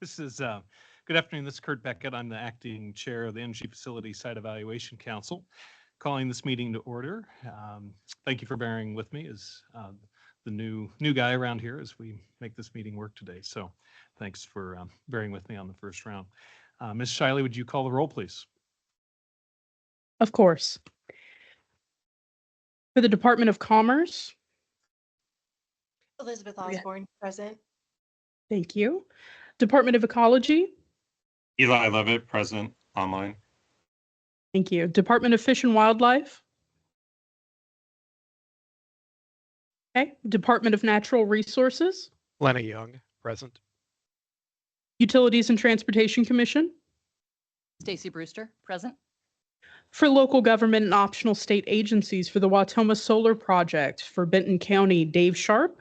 This is good afternoon. This is Kurt Beckett. I'm the acting chair of the Energy Facility Site Evaluation Council, calling this meeting to order. Thank you for bearing with me as the new guy around here as we make this meeting work today. So, thanks for bearing with me on the first round. Ms. Shiley, would you call the roll, please? Of course. For the Department of Commerce. Elizabeth Osborne, present. Thank you. Department of Ecology. Eli Levitt, present, online. Thank you. Department of Fish and Wildlife. Okay. Department of Natural Resources. Lena Young, present. Utilities and Transportation Commission. Stacy Brewster, present. For local government and optional state agencies for the Watoma Solar Project for Benton County, Dave Sharp.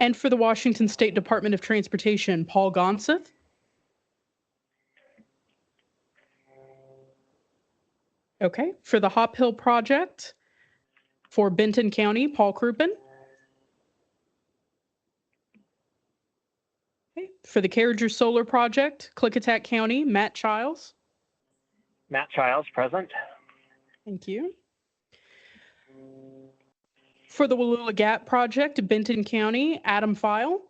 And for the Washington State Department of Transportation, Paul Gonseth. Okay, for the Hop Hill Project for Benton County, Paul Crouppen. Okay, for the Carriger Solar Project, Klickitat County, Matt Childs. Matt Childs, present. Thank you. For the Wallula Gap Project, Benton County, Adam File.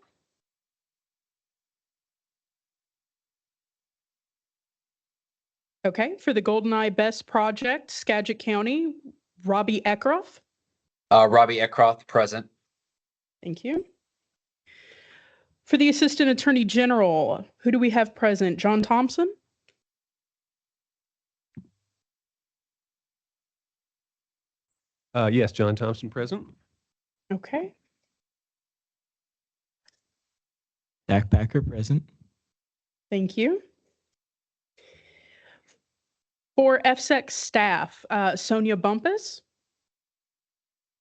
Okay, for the GoldenEye Best Project, Skagit County, Robbie Eckroth. Robbie Eckroth, present. Thank you. For the Assistant Attorney General, who do we have present? John Thompson? Yes, John Thompson, present. Okay. Zach Packer, present. Thank you. For FSEC staff, Sonia Bumpus,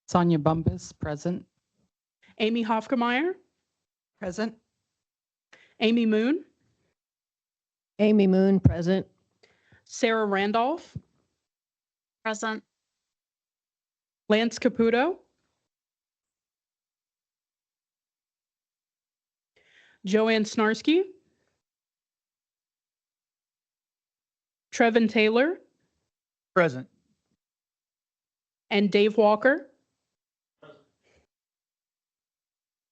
Sonia Bumpus, present. Amy Hofkemeyer, Present. Amy Moon, Amy Moon, present. Sarah Randolph, Present. Lance Caputo, Joanne Snarsky, Trevin Taylor, Present. and Dave Walker.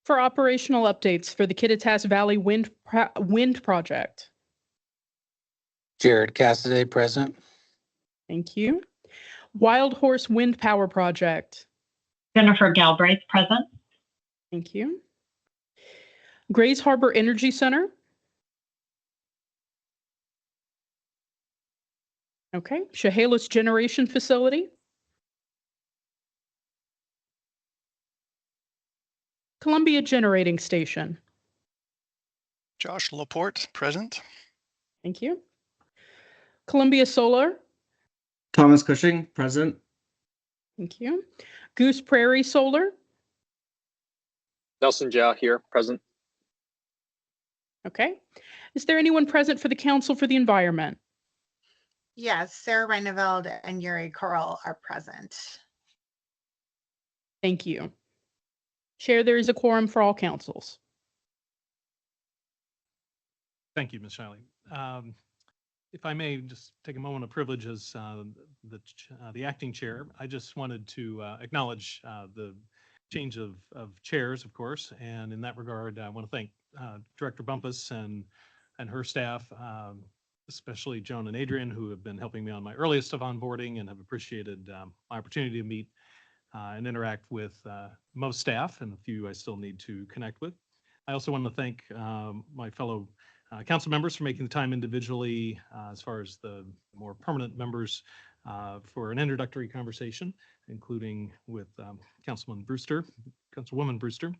For operational updates for the Kittitas Valley Wind Project. Jared Cassidy, present. Thank you. Wild Horse Wind Power Project. Jennifer Galbraith, present. Thank you. Grays Harbor Energy Center. Okay. Chehalis Generation Facility. Columbia Generating Station. Josh Laporte, present. Thank you. Columbia Solar. Thomas Cushing, present. Thank you. Goose Prairie Solar. Nelson Jia here, present. Okay. Is there anyone present for the Council for the Environment? Yes, Sarah Reineveld and Yuri Coral are present. Thank you. Chair, there is a quorum for all councils. Thank you, Ms. Shiley. If I may just take a moment of privilege as the acting chair, I just wanted to acknowledge the change of chairs, of course, and in that regard, I want to thank Director Bumpus and her staff, especially Joan and Adrian, who have been helping me on my earliest of onboarding and have appreciated my opportunity to meet and interact with most staff and a few I still need to connect with. I also want to thank my fellow council members for making the time individually, as far as the more permanent members, for an introductory conversation, including with Councilwoman Brewster.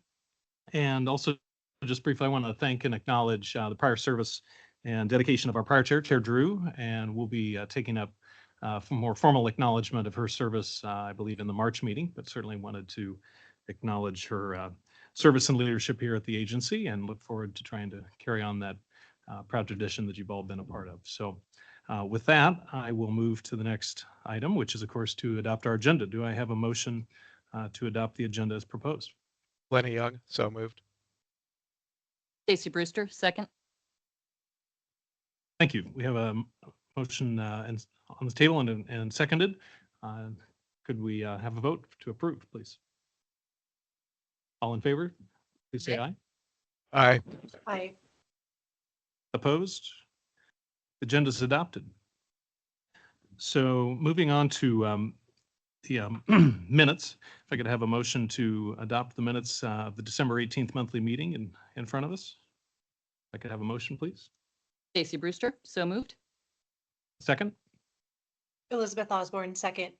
And also, just briefly, I want to thank and acknowledge the prior service and dedication of our prior chair, Chair Drew, and we'll be taking up more formal acknowledgement of her service, I believe, in the March meeting, but certainly wanted to acknowledge her service and leadership here at the agency and look forward to trying to carry on that proud tradition that you've all been a part of. So with that, I will move to the next item, which is, of course, to adopt our agenda. Do I have a motion to adopt the agenda as proposed? Lenny Young, so moved. Stacy Brewster, second. Thank you. We have a motion on the table and seconded. Could we have a vote to approve, please? All in favor, please say aye. Aye. Aye. Opposed? The agenda is adopted. So moving on to the minutes, if I could have a motion to adopt the minutes of the December 18th monthly meeting in front of us. If I could have a motion, please. Stacy Brewster, so moved. Second. Elizabeth Osborne, second.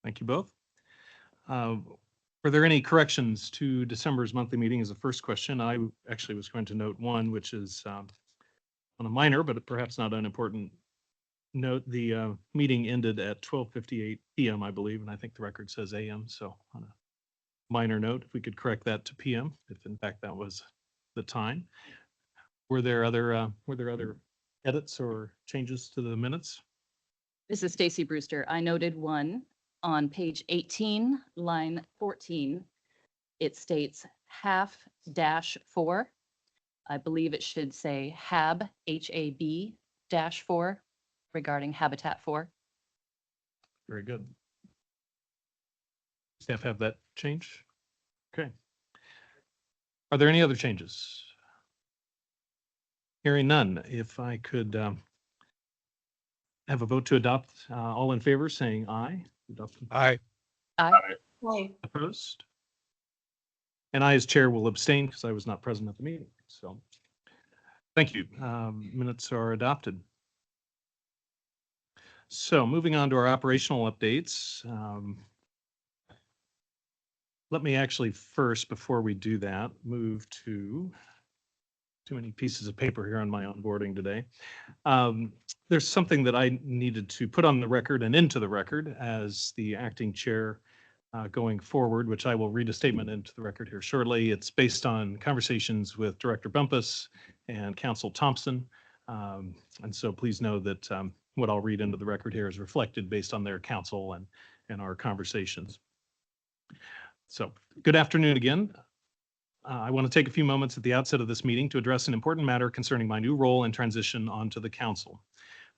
Thank you both. Were there any corrections to December's monthly meeting as a first question? I actually was going to note one, which is on a minor, but perhaps not unimportant note. The meeting ended at 12:58 p.m., I believe, and I think the record says a.m. So on a minor note, if we could correct that to p.m., if in fact that was the time. Were there other edits or changes to the minutes? This is Stacy Brewster. I noted one on page 18, line 14. It states half-4. I believe it should say HAB, HAB-4, regarding Habitat 4. Very good. Staff have that change? Okay. Are there any other changes? Hearing none, if I could have a vote to adopt, all in favor saying aye. Aye. Aye. Aye. Opposed? And I, as chair, will abstain because I was not present at the meeting. So thank you. Minutes are adopted. So moving on to our operational updates. Let me actually first, before we do that, move to too many pieces of paper here on my onboarding today. There's something that I needed to put on the record and into the record as the acting chair going forward, which I will read a statement into the record here shortly. It's based on conversations with Director Bumpus and Council Thompson. And so please know that what I'll read into the record here is reflected based on their counsel and our conversations. So good afternoon again. I want to take a few moments at the outset of this meeting to address an important matter concerning my new role and transition onto the council.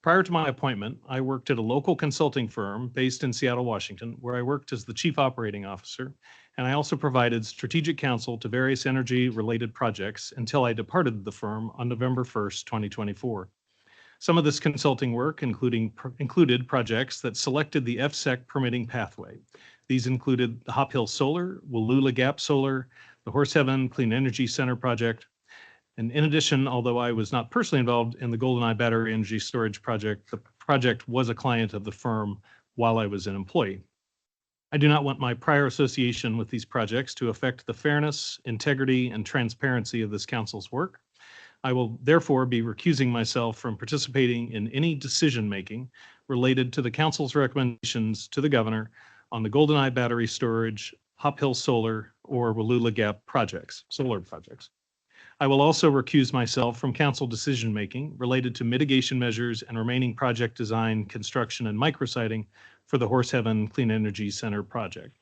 Prior to my appointment, I worked at a local consulting firm based in Seattle, Washington, where I worked as the chief operating officer, and I also provided strategic counsel to various energy-related projects until I departed the firm on November 1st, 2024. Some of this consulting work included projects that selected the FSEC permitting pathway. These included the Hop Hill Solar, Wallula Gap Solar, the Horseheaven Clean Energy Center project. And in addition, although I was not personally involved in the GoldenEye Battery Energy Storage project, the project was a client of the firm while I was an employee. I do not want my prior association with these projects to affect the fairness, integrity, and transparency of this council's work. I will therefore be recusing myself from participating in any decision-making related to the council's recommendations to the governor on the GoldenEye Battery Storage, Hop Hill Solar, or Wallula Gap solar projects. I will also recuse myself from council decision-making related to mitigation measures and remaining project design, construction, and micrositing for the Horseheaven Clean Energy Center project.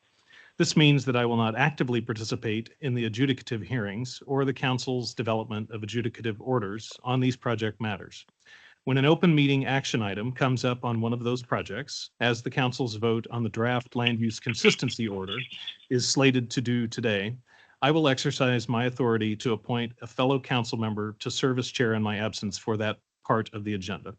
This means that I will not actively participate in the adjudicative hearings or the council's development of adjudicative orders on these project matters. When an open meeting action item comes up on one of those projects, as the council's vote on the draft land use consistency order is slated to do today, I will exercise my authority to appoint a fellow council member to serve as chair in my absence for that part of the agenda.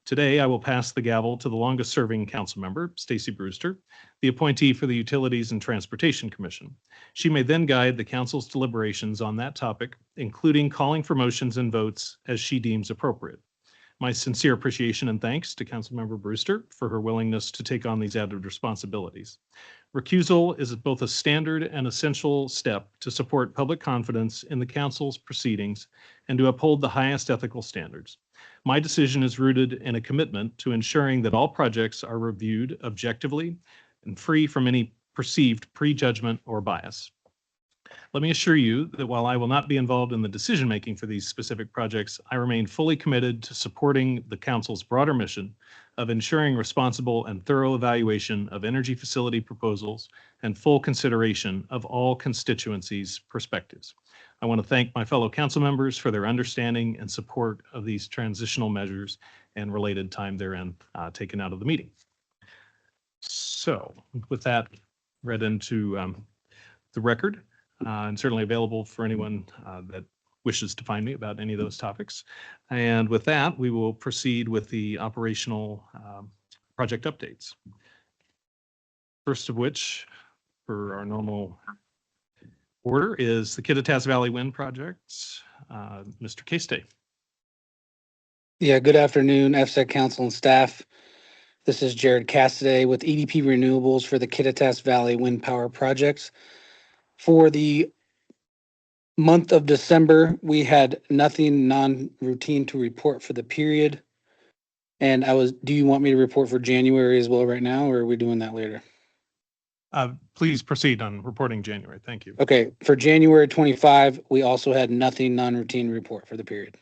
Today, I will pass the gavel to the longest-serving council member, Stacy Brewster, the appointee for the Utilities and Transportation Commission. She may then guide the council's deliberations on that topic, including calling for motions and votes as she deems appropriate. My sincere appreciation and thanks to Councilmember Brewster for her willingness to take on these added responsibilities. Recusal is both a standard and essential step to support public confidence in the council's proceedings and to uphold the highest ethical standards. My decision is rooted in a commitment to ensuring that all projects are reviewed objectively and free from any perceived prejudgment or bias. Let me assure you that while I will not be involved in the decision-making for these specific projects, I remain fully committed to supporting the council's broader mission of ensuring responsible and thorough evaluation of energy facility proposals and full consideration of all constituencies' perspectives. I want to thank my fellow council members for their understanding and support of these transitional measures and related time therein taken out of the meeting. So with that read into the record, and certainly available for anyone that wishes to find me about any of those topics. And with that, we will proceed with the operational project updates. First of which, for our normal order, is the Kittitas Valley Wind Project. Mr. Castay. Yeah, good afternoon, FSEC Council and staff. This is Jared Cassidy with EDP Renewables for the Kittitas Valley Wind Power Projects. For the month of December, we had nothing non-routine to report for the period. And do you want me to report for January as well right now, or are we doing that later? Please proceed on reporting January. Thank you. Okay, for January 25, we also had nothing non-routine to report for the period.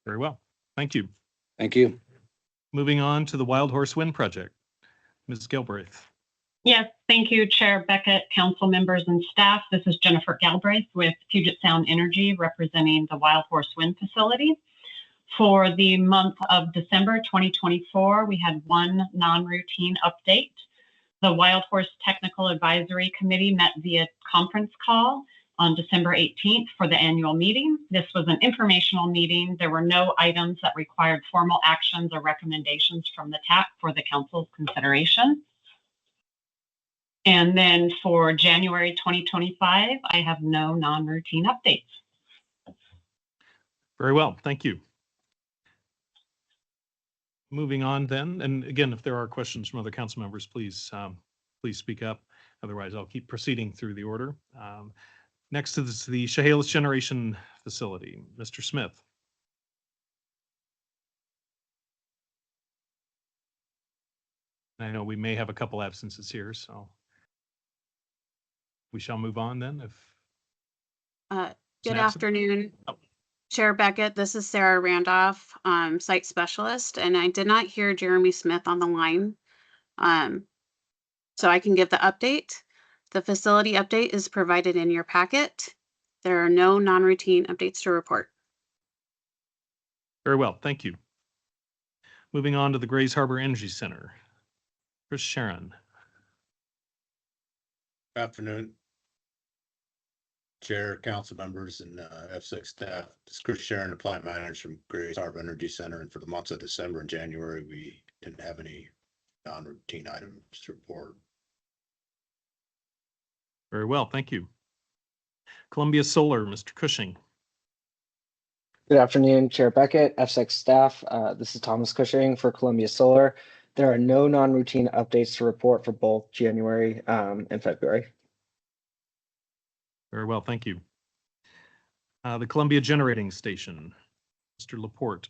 Very well. Thank you. Thank you. Moving on to the Wild Horse Wind Project. Ms. Galbraith. Yes, thank you, Chair Beckett, council members and staff. This is Jennifer Galbraith with Puget Sound Energy representing the Wild Horse Wind Facility. For the month of December 2024, we had one non-routine update. The Wild Horse Technical Advisory Committee met via conference call on December 18th for the annual meeting. This was an informational meeting. There were no items that required formal actions or recommendations from the TAC for the council's consideration. And then for January 2025, I have no non-routine updates. Very well. Thank you. Moving on then, and again, if there are questions from other council members, please speak up. Otherwise, I'll keep proceeding through the order. Next is the Chehalis Generation Facility. Mr. Smith. I know we may have a couple absences here, so we shall move on then. Good afternoon, Chair Beckett. This is Sarah Randolph, site specialist, and I did not hear Jeremy Smith on the line, so I can give the update. The facility update is provided in your packet. There are no non-routine updates to report. Very well, thank you. Moving on to the Grays Harbor Energy Center. Chris Sharon. Good afternoon, Chair, council members, and FSEC staff. This is Chris Sharon, the plant manager from Grays Harbor Energy Center. And for the months of December and January, we didn't have any non-routine items to report. Very well, thank you. Columbia Solar, Mr. Cushing. Good afternoon, Chair Beckett, FSEC staff. This is Thomas Cushing for Columbia Solar. There are no non-routine updates to report for both January and February. Very well, thank you. The Columbia Generating Station, Mr. Laporte.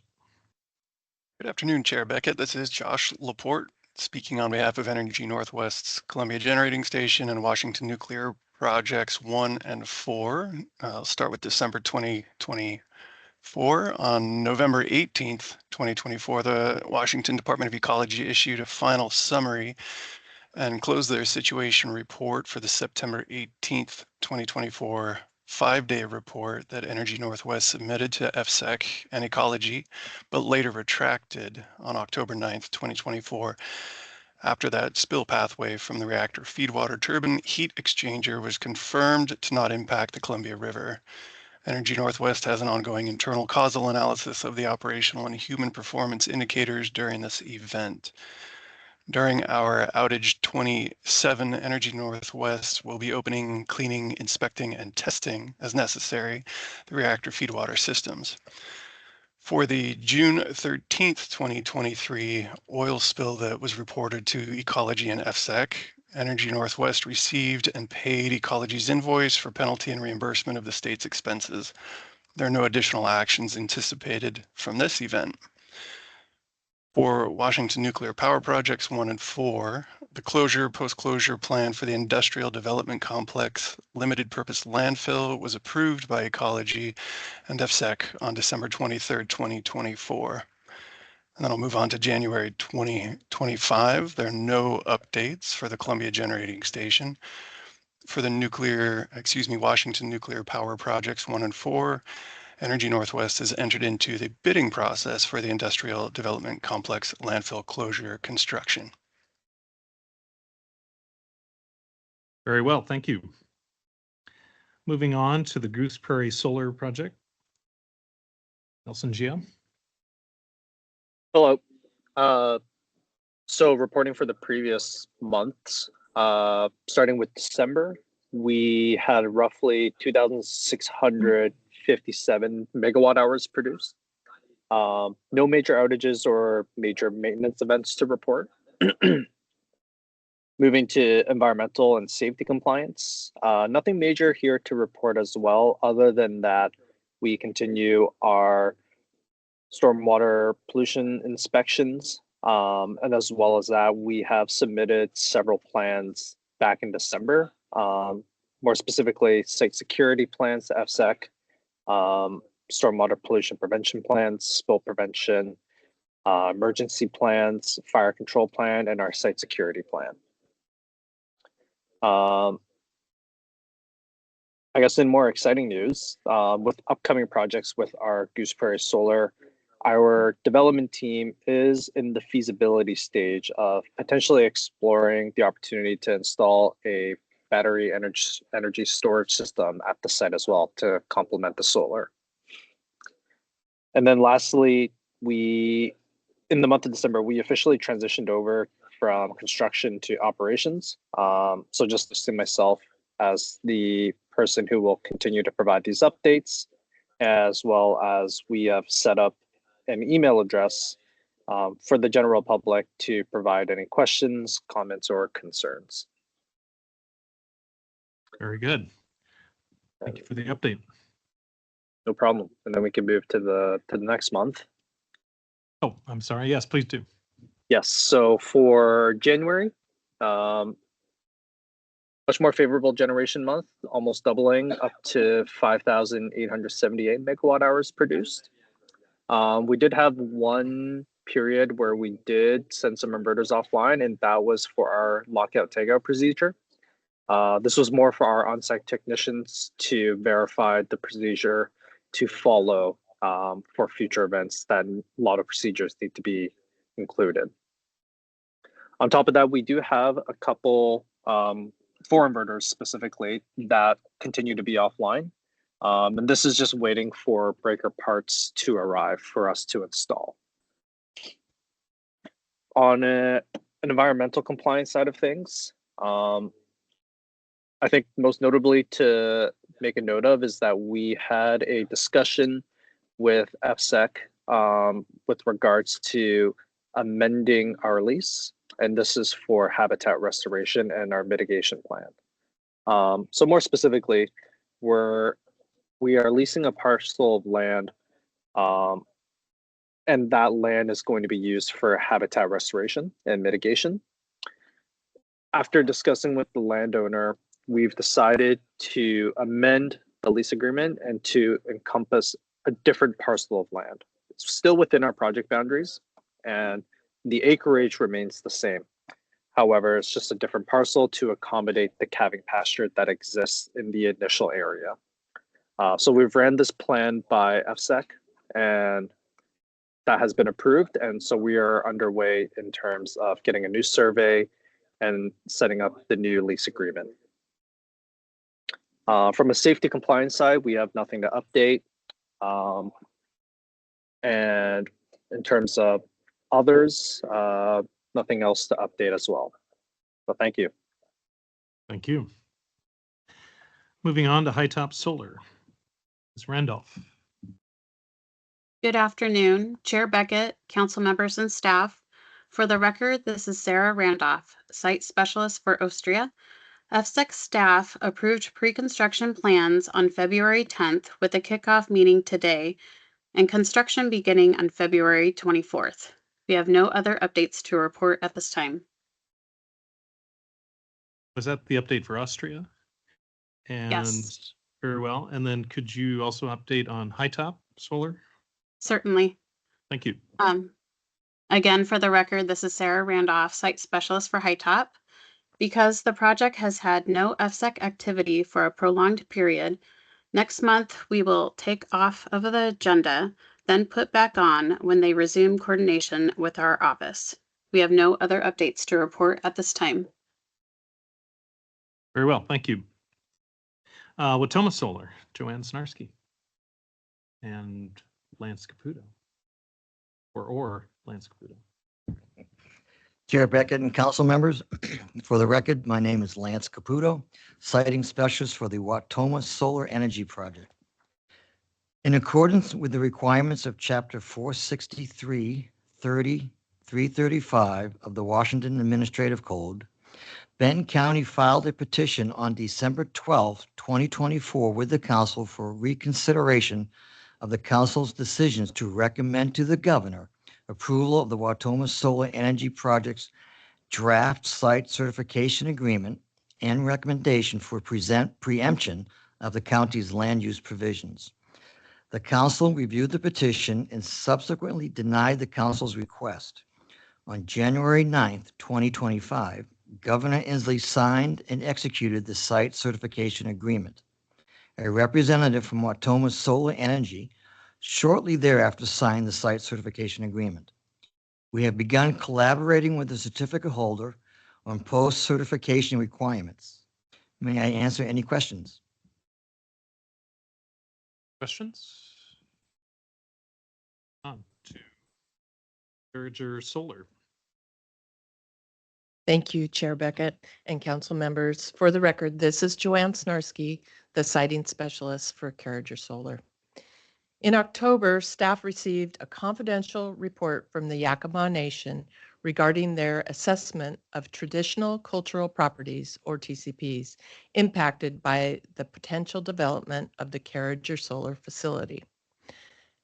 Good afternoon, Chair Beckett. This is Josh Laporte speaking on behalf of Energy Northwest's Columbia Generating Station and Washington Nuclear Projects 1 and 4. I'll start with December 2024. On November 18th, 2024, the Washington Department of Ecology issued a final summary and closed their situation report for the September 18th, 2024 5-day report that Energy Northwest submitted to FSEC and Ecology, but later retracted on October 9th, 2024. After that spill pathway from the reactor feedwater turbine heat exchanger was confirmed to not impact the Columbia River. Energy Northwest has an ongoing internal causal analysis of the operational and human performance indicators during this event. During our outage 27, Energy Northwest will be opening, cleaning, inspecting, and testing as necessary the reactor feedwater systems. For the June 13th, 2023 oil spill that was reported to Ecology and FSEC, Energy Northwest received and paid Ecology's invoice for penalty and reimbursement of the state's expenses. There are no additional actions anticipated from this event. For Washington Nuclear Power Projects 1 and 4, the post-closure plan for the Industrial Development Complex Limited Purpose Landfill was approved by Ecology and FSEC on December 23rd, 2024. And then I'll move on to January 2025. There are no updates for the Columbia Generating Station. For the Washington Nuclear Power Projects 1 and 4, Energy Northwest has entered into the bidding process for the Industrial Development Complex landfill closure construction. Very well, thank you. Moving on to the Goose Prairie Solar Project. Nelson Gio. Hello. So reporting for the previous months, starting with December, we had roughly 2,657 megawatt hours produced. No major outages or major maintenance events to report. Moving to environmental and safety compliance, nothing major here to report as well, other than that we continue our stormwater pollution inspections. And as well as that, we have submitted several plans back in December, more specifically site security plans to FSEC, stormwater pollution prevention plans, spill prevention, emergency plans, fire control plan, and our site security plan. I guess in more exciting news, with upcoming projects with our Goose Prairie Solar, our development team is in the feasibility stage of potentially exploring the opportunity to install a battery energy storage system at the site as well to complement the solar. And then lastly, in the month of December, we officially transitioned over from construction to operations. So just listing myself as the person who will continue to provide these updates, as well as we have set up an email address for the general public to provide any questions, comments, or concerns. Very good. Thank you for the update. No problem. And then we can move to the next month. Oh, I'm sorry. Yes, please do. Yes. So for January, much more favorable generation month, almost doubling up to 5,878 megawatt hours produced. We did have one period where we did send some inverters offline, and that was for our lockout tagout procedure. This was more for our on-site technicians to verify the procedure to follow for future events that a lot of procedures need to be included. On top of that, we do have a couple, 4 inverters specifically, that continue to be offline. And this is just waiting for breaker parts to arrive for us to install. On an environmental compliance side of things, I think most notably to make a note of is that we had a discussion with FSEC with regards to amending our lease, and this is for habitat restoration and our mitigation plan. So more specifically, we are leasing a parcel of land, and that land is going to be used for habitat restoration and mitigation. After discussing with the landowner, we've decided to amend the lease agreement and to encompass a different parcel of land. It's still within our project boundaries, and the acreage remains the same. However, it's just a different parcel to accommodate the calving pasture that exists in the initial area. So we've ran this plan by FSEC, and that has been approved. And so we are underway in terms of getting a new survey and setting up the new lease agreement. From a safety compliance side, we have nothing to update. And in terms of others, nothing else to update as well. So thank you. Thank you. Moving on to High Top Solar. Ms. Randolph. Good afternoon, Chair Beckett, council members and staff. For the record, this is Sarah Randolph, site specialist for Ostria. FSEC staff approved pre-construction plans on February 10th with a kickoff meeting today and construction beginning on February 24th. We have no other updates to report at this time. Was that the update for Austria? And Yes. Very well. And then could you also update on High Top Solar? Certainly. Thank you. Again, for the record, this is Sarah Randolph, Site Specialist for High Top. Because the project has had no FSEC activity for a prolonged period, next month we will take off of the agenda, then put back on when they resume coordination with our office. We have no other updates to report at this time. Very well, thank you. Watoma Solar, Joanne Snarski. And Lance Caputo. Or Lance Caputo. Chair Beckett and council members, for the record, my name is Lance Caputo, siting specialist for the Watoma Solar Energy Project. In accordance with the requirements of Chapter 463, 30, 335 of the Washington Administrative Code, Benton County filed a petition on December 12, 2024 with the council for reconsideration of the council's decisions to recommend to the governor approval of the Watoma Solar Energy Project's draft site certification agreement and recommendation for preemption of the county's land use provisions. The council reviewed the petition and subsequently denied the council's request. On January 9th, 2025, Governor Inslee signed and executed the site certification agreement. A representative from Watoma Solar Energy shortly thereafter signed the site certification agreement. We have begun collaborating with the certificate holder on post-certification requirements. May I answer any questions? Questions? On to Carriager Solar. Thank you, Chair Beckett and council members. For the record, this is Joanne Snarski, the siting specialist for Carriager Solar. In October, staff received a confidential report from the Yakima Nation regarding their assessment of traditional cultural properties, or TCPs, impacted by the potential development of the Carriager Solar facility.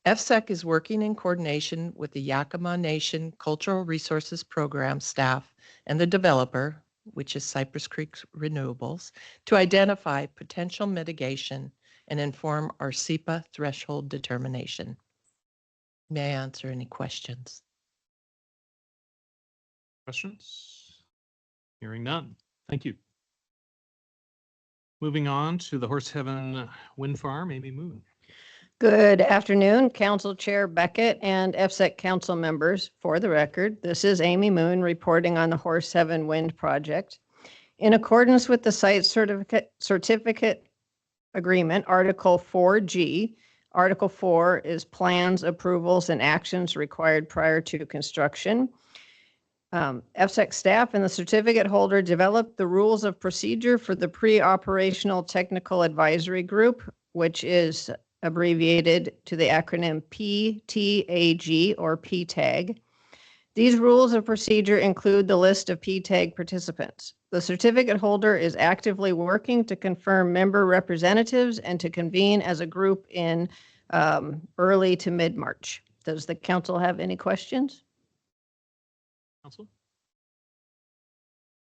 FSEC is working in coordination with the Yakima Nation Cultural Resources Program staff and the developer, which is Cypress Creek Renewables, to identify potential mitigation and inform our SEPA threshold determination. May I answer any questions? Questions? Hearing none. Thank you. Moving on to the Horse Heaven Wind Farm, Amy Moon. Good afternoon, Council Chair Beckett and FSEC council members. For the record, this is Amy Moon reporting on the Horse Heaven Wind Project. In accordance with the site certificate agreement, Article 4G, Article 4 is plans, approvals, and actions required prior to construction. FSEC staff and the certificate holder developed the rules of procedure for the pre-operational technical advisory group, which is abbreviated to the acronym PTAG or PTAG. These rules of procedure include the list of PTAG participants. The certificate holder is actively working to confirm member representatives and to convene as a group in early to mid-March. Does the council have any questions? Council?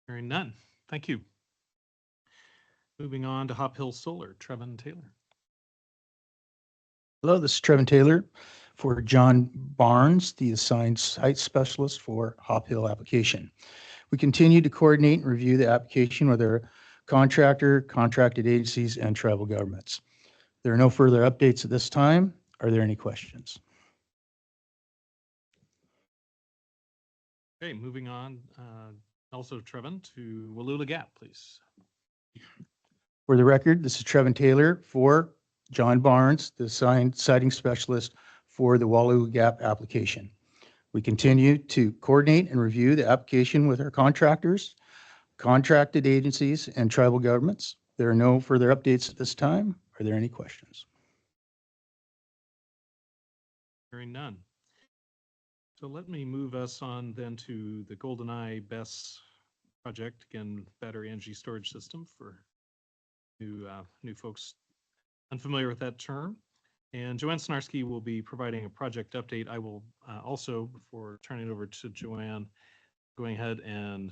Hearing none. Thank you. Moving on to Hop Hill Solar, Trevin Taylor. Hello, this is Trevin Taylor for John Barnes, the assigned site specialist for Hop Hill application. We continue to coordinate and review the application with our contractor, contracted agencies, and tribal governments. There are no further updates at this time. Are there any questions? Okay, moving on. Also, Trevin, to Wallula Gap, please. For the record, this is Trevin Taylor for John Barnes, the assigned siting specialist for the Wallula Gap application. We continue to coordinate and review the application with our contractors, contracted agencies, and tribal governments. There are no further updates at this time. Are there any questions? Hearing none. So let me move us on then to the GoldenEye BESS project, again, battery energy storage system for new folks unfamiliar with that term. And Joanne Snarski will be providing a project update. I will also, before turning it over to Joanne, going ahead and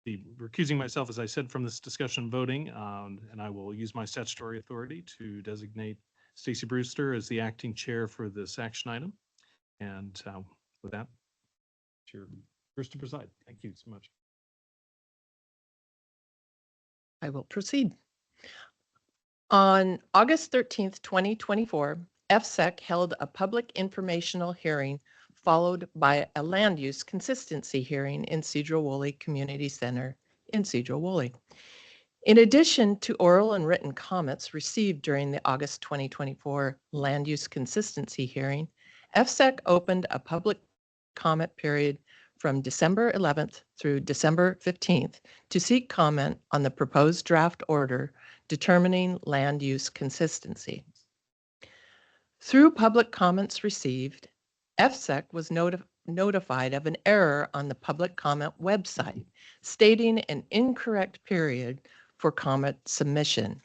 be recusing myself, as I said, from this discussion voting, and I will use my statutory authority to designate Stacy Brewster as the acting chair for this action item. And With that, Chair Brewster preside. Thank you so much. I will proceed. On August 13th, 2024, FSEC held a public informational hearing followed by a land use consistency hearing in Sedro-Woolley Community Center in Sedro-Woolley. In addition to oral and written comments received during the August 2024 land use consistency hearing, FSEC opened a public comment period from December 11th through December 15th to seek comment on the proposed draft order determining land use consistency. Through public comments received, FSEC was notified of an error on the public comment website stating an incorrect period for comment submission.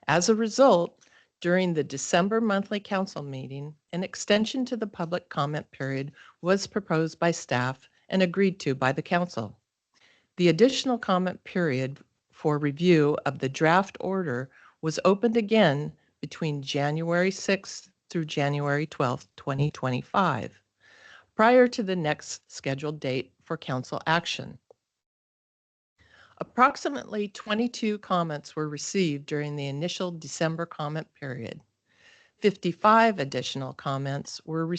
As a result, during the December monthly council meeting, an extension to the public comment period was proposed by staff and agreed to by the council. The additional comment period for review of the draft order was opened again between January 6th through January 12th, 2025, prior to the next scheduled date for council action. Approximately 22 comments were received during the initial December comment period. 55 additional comments were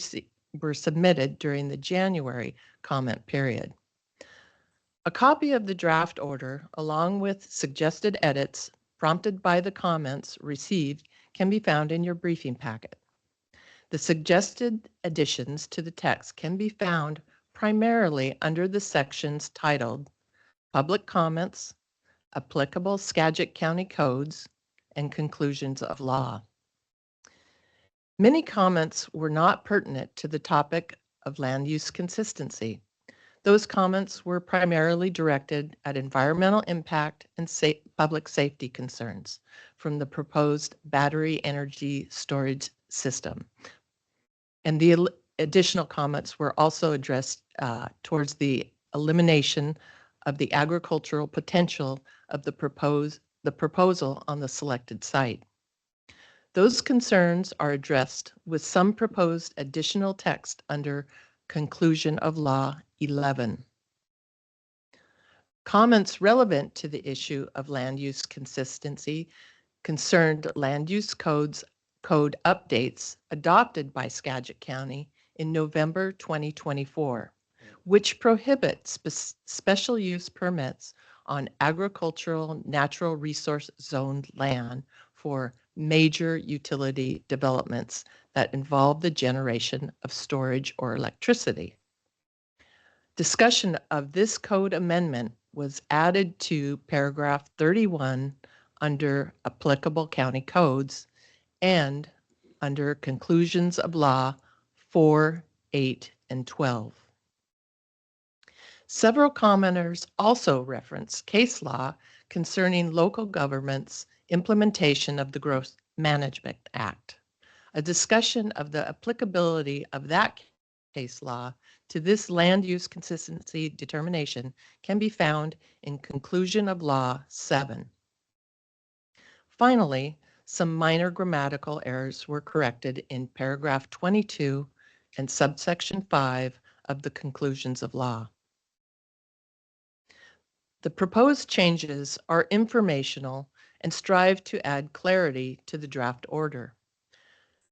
submitted during the January comment period. A copy of the draft order, along with suggested edits prompted by the comments received, can be found in your briefing packet. The suggested additions to the text can be found primarily under the sections titled Public Comments, Applicable Skagit County Codes, and Conclusions of Law. Many comments were not pertinent to the topic of land use consistency. Those comments were primarily directed at environmental impact and public safety concerns from the proposed battery energy storage system. And the additional comments were also addressed towards the elimination of the agricultural potential of the proposal on the selected site. Those concerns are addressed with some proposed additional text under Conclusion of Law 11. Comments relevant to the issue of land use consistency concerned land use code updates adopted by Skagit County in November 2024, which prohibit special use permits on agricultural natural resource zoned land for major utility developments that involve the generation of storage or electricity. Discussion of this code amendment was added to paragraph 31 under applicable county codes and under Conclusions of Law 4, 8, and 12. Several commenters also referenced case law concerning local government's implementation of the Growth Management Act. A discussion of the applicability of that case law to this land use consistency determination can be found in Conclusion of Law 7. Finally, some minor grammatical errors were corrected in paragraph 22 and subsection 5 of the Conclusions of Law. The proposed changes are informational and strive to add clarity to the draft order.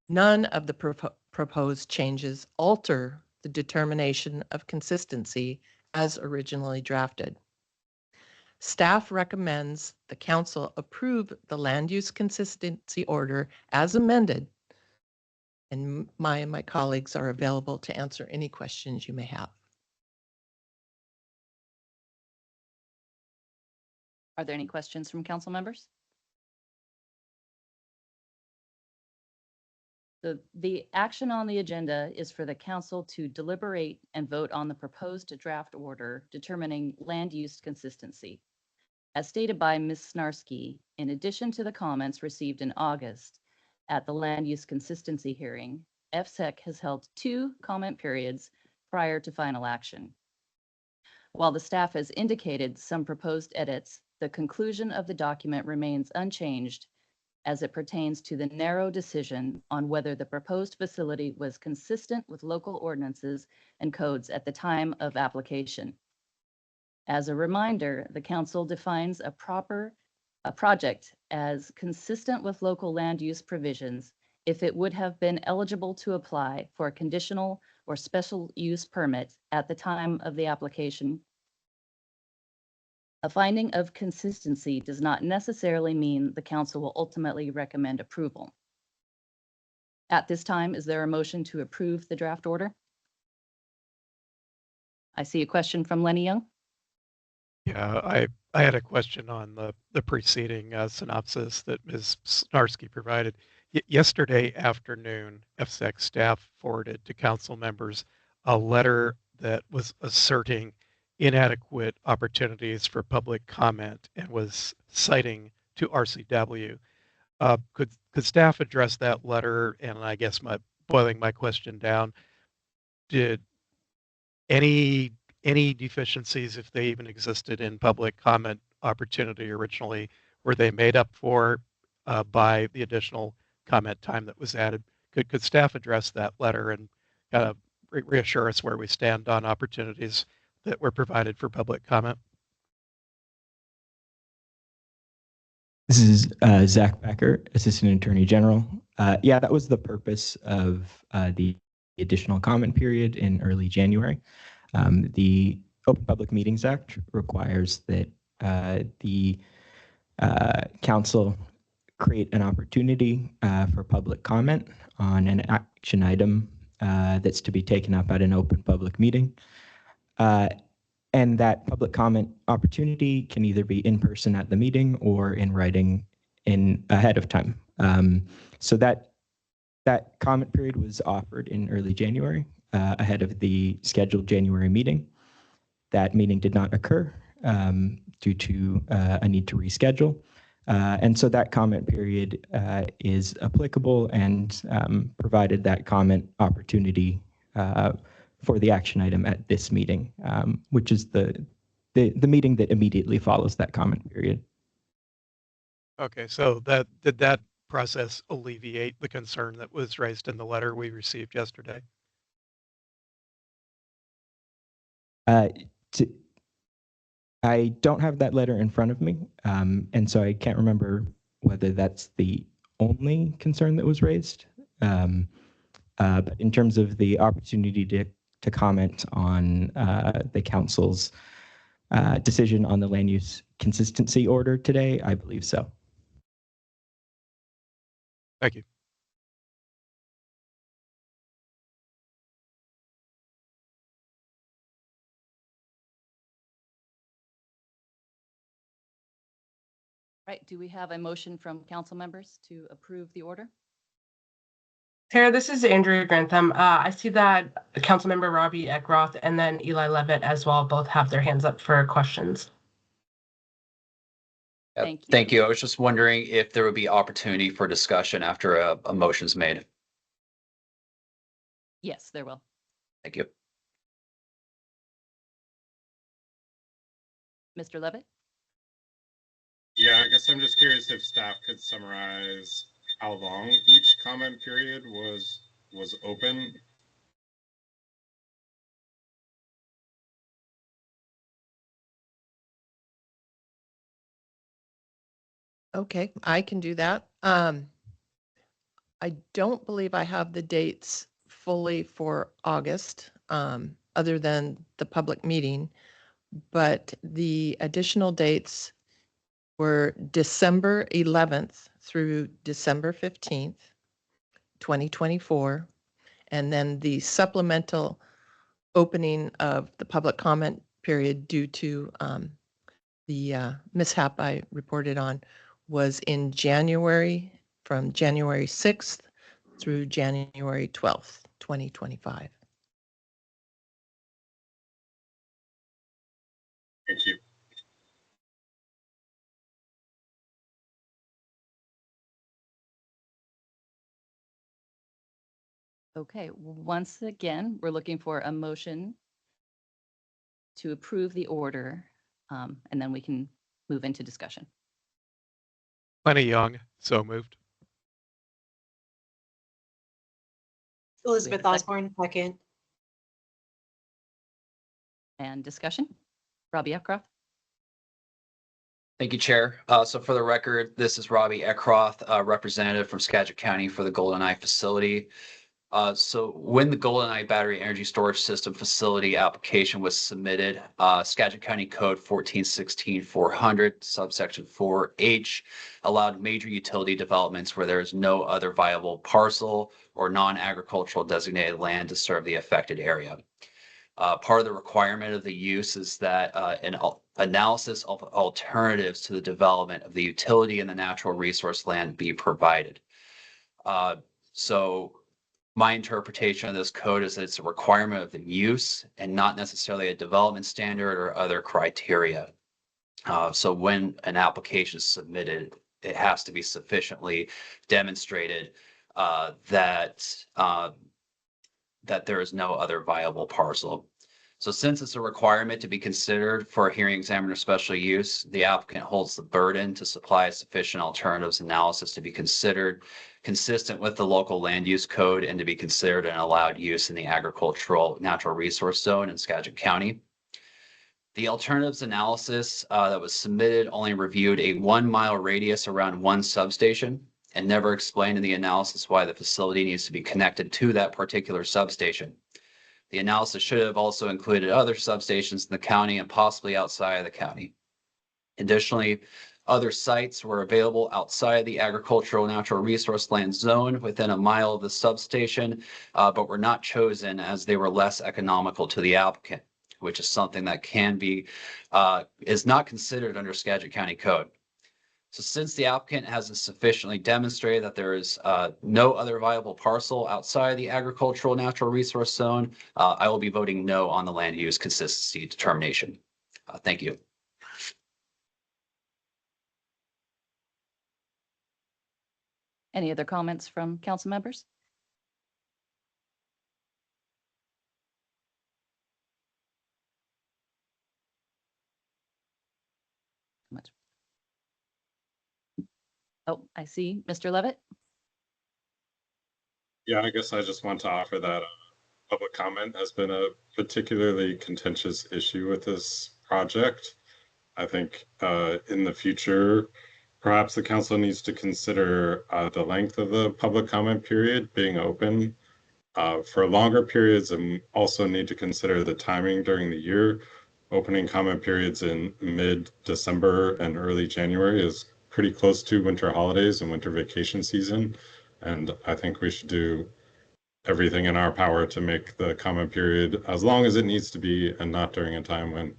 None of the proposed changes alter the determination of consistency as originally drafted. Staff recommends the council approve the land use consistency order as amended, and my colleagues are available to answer any questions you may have. Are there any questions from council members? The action on the agenda is for the council to deliberate and vote on the proposed draft order determining land use consistency. As stated by Ms. Snarsky, in addition to the comments received in August at the land use consistency hearing, FSEC has held 2 comment periods prior to final action. While the staff has indicated some proposed edits, the conclusion of the document remains unchanged as it pertains to the narrow decision on whether the proposed facility was consistent with local ordinances and codes at the time of application. As a reminder, the council defines a project as consistent with local land use provisions if it would have been eligible to apply for a conditional or special use permit at the time of the application. A finding of consistency does not necessarily mean the council will ultimately recommend approval. At this time, is there a motion to approve the draft order? I see a question from Lenny Young. Yeah, I had a question on the preceding synopsis that Ms. Snarski provided. Yesterday afternoon, FSEC staff forwarded to council members a letter that was asserting inadequate opportunities for public comment and was citing to RCW. Could staff address that letter? And I guess boiling my question down, did any deficiencies, if they even existed in public comment opportunity originally, were they made up for by the additional comment time that was added? Could staff address that letter and kind of reassure us where we stand on opportunities that were provided for public comment? This is Zach Becker, Assistant Attorney General. Yeah, that was the purpose of the additional comment period in early January. The Open Public Meetings Act requires that the council create an opportunity for public comment on an action item that's to be taken up at an open public meeting. And that public comment opportunity can either be in person at the meeting or in writing ahead of time. So that comment period was offered in early January ahead of the scheduled January meeting. That meeting did not occur due to a need to reschedule. And so that comment period is applicable and provided that comment opportunity for the action item at this meeting, which is the meeting that immediately follows that comment period. Okay, so did that process alleviate the concern that was raised in the letter we received yesterday? I don't have that letter in front of me, and so I can't remember whether that's the only concern that was raised. But in terms of the opportunity to comment on the council's decision on the land use consistency order today, I believe so. Thank you. Right, do we have a motion from council members to approve the order? Tara, this is Andrea Grantham. I see that Councilmember Robbie Eckroth and then Eli Levitt as well both have their hands up for questions. Thank you. Thank you. I was just wondering if there would be opportunity for discussion after a motion's made. Yes, there will. Thank you. Mr. Levitt? Yeah, I guess I'm just curious if staff could summarize how long each comment period was open. Okay, I can do that. I don't believe I have the dates fully for August, other than the public meeting, but the additional dates were December 11th through December 15th, 2024, and then the supplemental opening of the public comment period due to the mishap I reported on was in January, from January 6th through January 12th, 2025. Thank you. Okay, once again, we're looking for a motion to approve the order, and then we can move into discussion. Lenny Young, so moved. Elizabeth Osborne, second. And discussion? Robbie Eckroth? Thank you, Chair. So for the record, this is Robbie Eckroth, representative from Skagit County for the GoldenEye facility. So when the GoldenEye Battery Energy Storage System facility application was submitted, Skagit County Code 1416-400, subsection 4H, allowed major utility developments where there is no other viable parcel or non-agricultural designated land to serve the affected area. Part of the requirement of the use is that an analysis of alternatives to the development of the utility and the natural resource land be provided. So my interpretation of this code is that it's a requirement of the use and not necessarily a development standard or other criteria. So when an application is submitted, it has to be sufficiently demonstrated that there is no other viable parcel. So since it's a requirement to be considered for a hearing examiner special use, the applicant holds the burden to supply sufficient alternatives analysis to be considered consistent with the local land use code and to be considered an allowed use in the agricultural natural resource zone in Skagit County. The alternatives analysis that was submitted only reviewed a 1 mile radius around one substation and never explained in the analysis why the facility needs to be connected to that particular substation. The analysis should have also included other substations in the county and possibly outside of the county. Additionally, other sites were available outside the agricultural natural resource land zone within a mile of the substation, but were not chosen as they were less economical to the applicant, which is something that is not considered under Skagit County Code. So since the applicant hasn't sufficiently demonstrated that there is no other viable parcel outside the agricultural natural resource zone, I will be voting no on the land use consistency determination. Thank you. Any other comments from council members? Oh, I see. Mr. Levitt? Yeah, I guess I just want to offer that public comment has been a particularly contentious issue with this project. I think in the future, perhaps the council needs to consider the length of the public comment period being open for longer periods, and also need to consider the timing during the year. Opening comment periods in mid-December and early January is pretty close to winter holidays and winter vacation season. And I think we should do everything in our power to make the comment period as long as it needs to be and not during a time when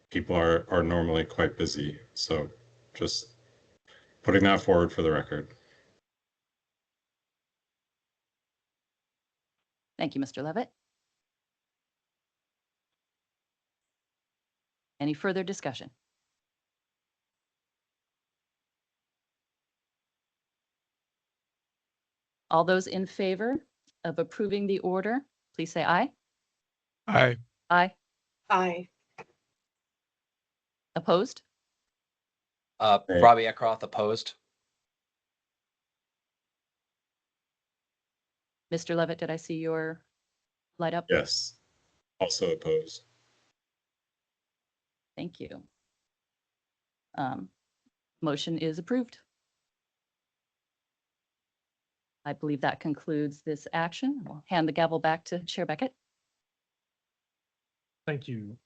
people are normally quite busy. So just putting that forward for the record. Thank you, Mr. Levitt. Any further discussion? All those in favor of approving the order, please say aye. Aye. Aye. Aye. Opposed? Robbie Eckroth opposed. Mr. Levitt, did I see your light up? Yes, also opposed. Thank you. Motion is approved. I believe that concludes this action. I'll hand the gavel back to Chair Beckett. Thank you.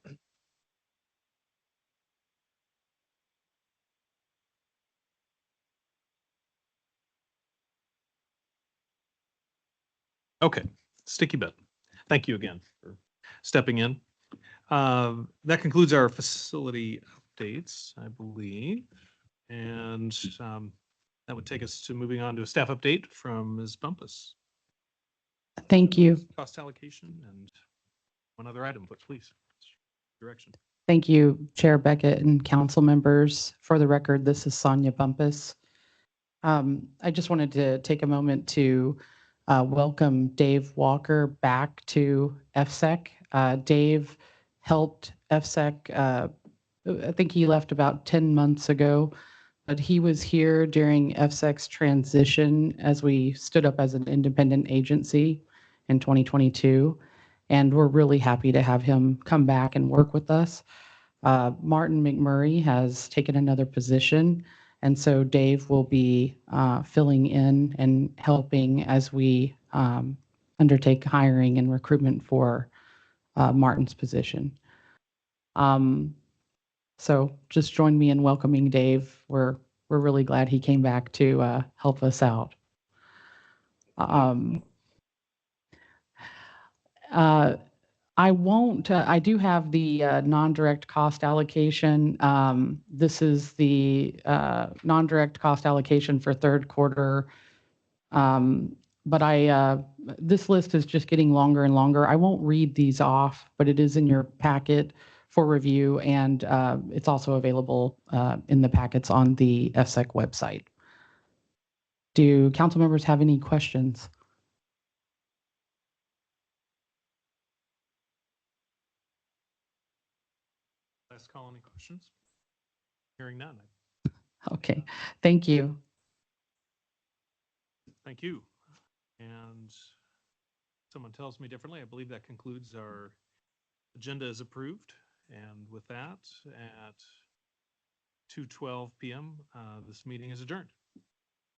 Okay, Sticky Bit. Thank you again for stepping in. That concludes our facility updates, I believe. And that would take us to moving on to a staff update from Ms. Bumpus. Thank you. Cost allocation and one other item, but please, direction. Thank you, Chair Beckett and council members. For the record, this is Sonia Bumpus. I just wanted to take a moment to welcome Dave Walker back to FSEC. Dave helped FSEC, I think he left about 10 months ago, but he was here during FSEC's transition as we stood up as an independent agency in 2022. And we're really happy to have him come back and work with us. Martin McMurray has taken another position, and so Dave will be filling in and helping as we undertake hiring and recruitment for Martin's position. So just join me in welcoming Dave. We're really glad he came back to help us out. I do have the non-direct cost allocation. This is the non-direct cost allocation for third quarter. But this list is just getting longer and longer. I won't read these off, but it is in your packet for review, and it's also available in the packets on the FSEC website. Do council members have any questions? Last call, any questions? Hearing none. Okay, thank you. Thank you. And someone tells me differently. I believe that concludes our agenda as approved. And with that, at 2:12 p.m., this meeting is adjourned.